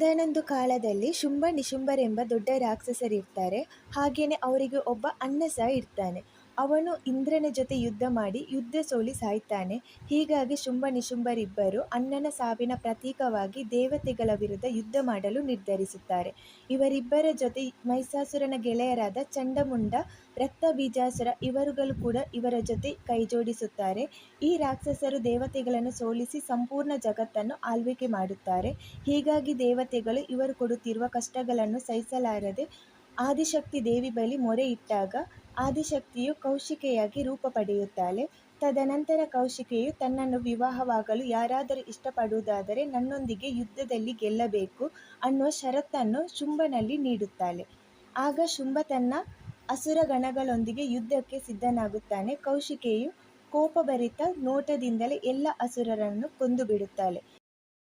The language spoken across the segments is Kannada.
ಒಂದಾನೊಂದು ಕಾಲದಲ್ಲಿ ಶುಂಭ ನಿಶುಂಭರೆಂಬ ದೊಡ್ಡ ರಾಕ್ಷಸರಿರ್ತಾರೆ. ಹಾಗೇನೆ ಅವರಿಗೆ ಒಬ್ಬ ಅಣ್ಣ ಸಹ ಇರ್ತಾನೆ. ಅವನು ಇಂದ್ರನ ಜೊತೆ ಯುದ್ಧ ಮಾಡಿ ಯುದ್ಧ ಸೋಲಿ ಸಾಯ್ತಾನೆ. ಹೀಗಾಗಿ ಶುಂಭ ನಿಶುಂಭರಿಬ್ಬರು ಅಣ್ಣನ ಸಾವಿನ ಪ್ರತೀಕವಾಗಿ ದೇವತೆಗಳ ವಿರುದ್ಧ ಯುದ್ಧ ಮಾಡಲು ನಿರ್ಧರಿಸುತ್ತಾರೆ. ಇವರಿಬ್ಬರ ಜೊತೆ ಮಹಿಷಾಸುರನ ಗೆಳೆಯರಾದ ಚಂಡಮುಂಡ, ರಕ್ತಬೀಜಾಸುರ ಇವರುಗಳು ಕೂಡ ಇವರ ಜೊತೆ ಕೈಜೋಡಿಸುತ್ತಾರೆ. ಈ ರಾಕ್ಷಸರು ದೇವತೆಗಳನ್ನು ಸೋಲಿಸಿ ಸಂಪೂರ್ಣ ಜಗತ್ತನ್ನು ಆಳ್ವಿಕೆ ಮಾಡುತ್ತಾರೆ. ಹೀಗಾಗಿ ದೇವತೆಗಳು ಇವರು ಕೊಡುತ್ತಿರುವ ಕಷ್ಟಗಳನ್ನು ಸಹಿಸಲಾರದೆ ಆದಿಶಕ್ತಿ ದೇವಿ ಬಳಿ ಮೊರೆ ಇಟ್ಟಾಗ ಆದಿಶಕ್ತಿಯು ಕೌಶಿಕೆಯಾಗಿ ರೂಪ ಪಡೆಯುತ್ತಾಳೆ. ತದನಂತರ ಕೌಶಿಕೆಯು ತನ್ನನ್ನು ವಿವಾಹವಾಗಲು ಯಾರಾದರೂ ಇಷ್ಟಪಡುವುದಾದರೆ ನನ್ನೊಂದಿಗೆ ಯುದ್ಧದಲ್ಲಿ ಗೆಲ್ಲಬೇಕು ಅನ್ನುವ ಷರತ್ತನ್ನು ಶುಂಭನಲ್ಲಿ ನೀಡುತ್ತಾಳೆ. ಆಗ ಶುಂಭ ತನ್ನ ಅಸುರ ಗಣಗಳೊಂದಿಗೆ ಯುದ್ಧಕ್ಕೆ ಸಿದ್ಧನಾಗುತ್ತಾನೆ. ಕೌಶಿಕೆಯು ಕೋಪಭರಿತ ನೋಟದಿಂದಲೇ ಎಲ್ಲ ಅಸುರರನ್ನು ಕೊಂದುಬಿಡುತ್ತಾಳೆ.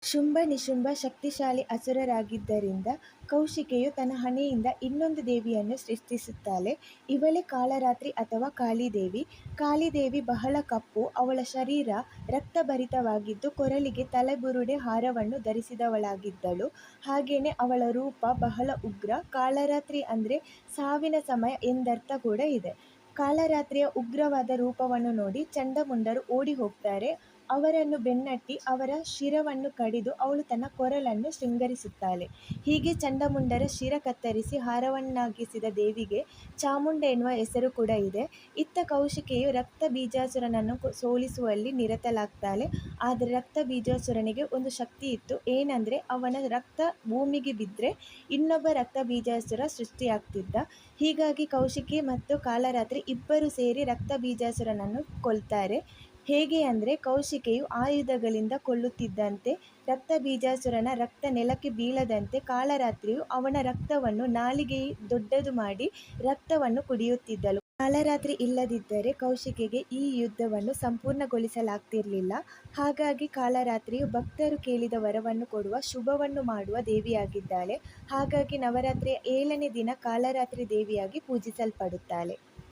ಶುಂಭ ನಿಶುಂಭ ಶಕ್ತಿಶಾಲಿ ಅಸುರರಾಗಿದ್ದರಿಂದ ಕೌಶಿಕೆಯು ತನ್ನ ಹಣೆಯಿಂದ ಇನ್ನೊಂದು ದೇವಿಯನ್ನು ಸೃಷ್ಟಿಸುತ್ತಾಳೆ. ಇವಳೇ ಕಾಳರಾತ್ರಿ ಅಥವಾ ಕಾಳಿದೇವಿ. ಕಾಳಿದೇವಿ ಬಹಳ ಕಪ್ಪು. ಅವಳ ಶರೀರ ರಕ್ತಭರಿತವಾಗಿದ್ದು ಕೊರಳಿಗೆ ತಲೆಬುರುಡೆ ಹಾರವನ್ನು ಧರಿಸಿದವಳಾಗಿದ್ದಳು. ಹಾಗೇನೆ ಅವಳ ರೂಪ ಬಹಳ ಉಗ್ರ. ಕಾಳರಾತ್ರಿ ಅಂದರೆ ಸಾವಿನ ಸಮಯ ಎಂದರ್ಥ ಕೂಡ ಇದೆ. ಕಾಳರಾತ್ರಿಯ ಉಗ್ರವಾದ ರೂಪವನ್ನು ನೋಡಿ ಚಂಡಮುಂಡರು ಓಡಿ ಹೋಗ್ತಾರೆ. ಅವರನ್ನು ಬೆನ್ನಟ್ಟಿ ಅವರ ಶಿರವನ್ನು ಕಡಿದು ಅವಳು ತನ್ನ ಕೊರಳನ್ನು ಶೃಂಗರಿಸುತ್ತಾಳೆ. ಹೀಗೆ ಚಂಡಮುಂಡರ ಶಿರ ಕತ್ತರಿಸಿ ಹಾರವನ್ನಾಗಿಸಿದ ದೇವಿಗೆ ಚಾಮುಂಡ ಎನ್ನುವ ಹೆಸರು ಕೂಡ ಇದೆ. ಇತ್ತ ಕೌಶಿಕೆಯು ರಕ್ತ ಬೀಜಾಸುರನನ್ನು ಸೋಲಿಸುವಲ್ಲಿ ನಿರತಳಾಗ್ತಾಳೆ. ಆದರೆ ರಕ್ತ ಬೀಜಾಸುರನಿಗೆ ಒಂದು ಶಕ್ತಿ ಇತ್ತು. ಏನಂದರೆ ಅವನ ರಕ್ತ ಭೂಮಿಗೆ ಬಿದ್ದರೆ ಇನ್ನೊಬ್ಬ ರಕ್ತ ಬೀಜಾಸುರ ಸೃಷ್ಟಿಯಾಗ್ತಿದ್ದ. ಹೀಗಾಗಿ ಕೌಶಿಕಿ ಮತ್ತು ಕಾಳರಾತ್ರಿ ಇಬ್ಬರು ಸೇರಿ ರಕ್ತ ಬೀಜಾಸುರನನ್ನು ಕೊಲ್ತಾರೆ. ಹೇಗೆ ಅಂದರೆ ಕೌಶಿಕೆಯು ಆಯುಧಗಳಿಂದ ಕೊಲ್ಲುತ್ತಿದ್ದಂತೆ ರಕ್ತ ಬೀಜಾಸುರನ ರಕ್ತ ನೆಲಕ್ಕೆ ಬೀಳದಂತೆ ಕಾಳರಾತ್ರಿಯು ಅವನ ರಕ್ತವನ್ನು ನಾಲಿಗೆ ದೊಡ್ಡದು ಮಾಡಿ ರಕ್ತವನ್ನು ಕುಡಿಯುತ್ತಿದ್ದಳು. ಕಾಳರಾತ್ರಿ ಇಲ್ಲದಿದ್ದರೆ ಕೌಶಿಕೆಗೆ ಈ ಯುದ್ಧವನ್ನು ಸಂಪೂರ್ಣಗೊಳಿಸಲಾಗ್ತಿರಲಿಲ್ಲ. ಹಾಗಾಗಿ ಕಾಳರಾತ್ರಿಯು ಭಕ್ತರು ಕೇಳಿದ ವರವನ್ನು ಕೊಡುವ, ಶುಭವನ್ನು ಮಾಡುವ ದೇವಿಯಾಗಿದ್ದಾಳೆ. ಹಾಗಾಗಿ ನವರಾತ್ರಿಯ 7ನೇ ದಿನ ಕಾಳರಾತ್ರಿ ದೇವಿಯಾಗಿ ಪೂಜಿಸಲ್ಪಡುತ್ತಾಳೆ.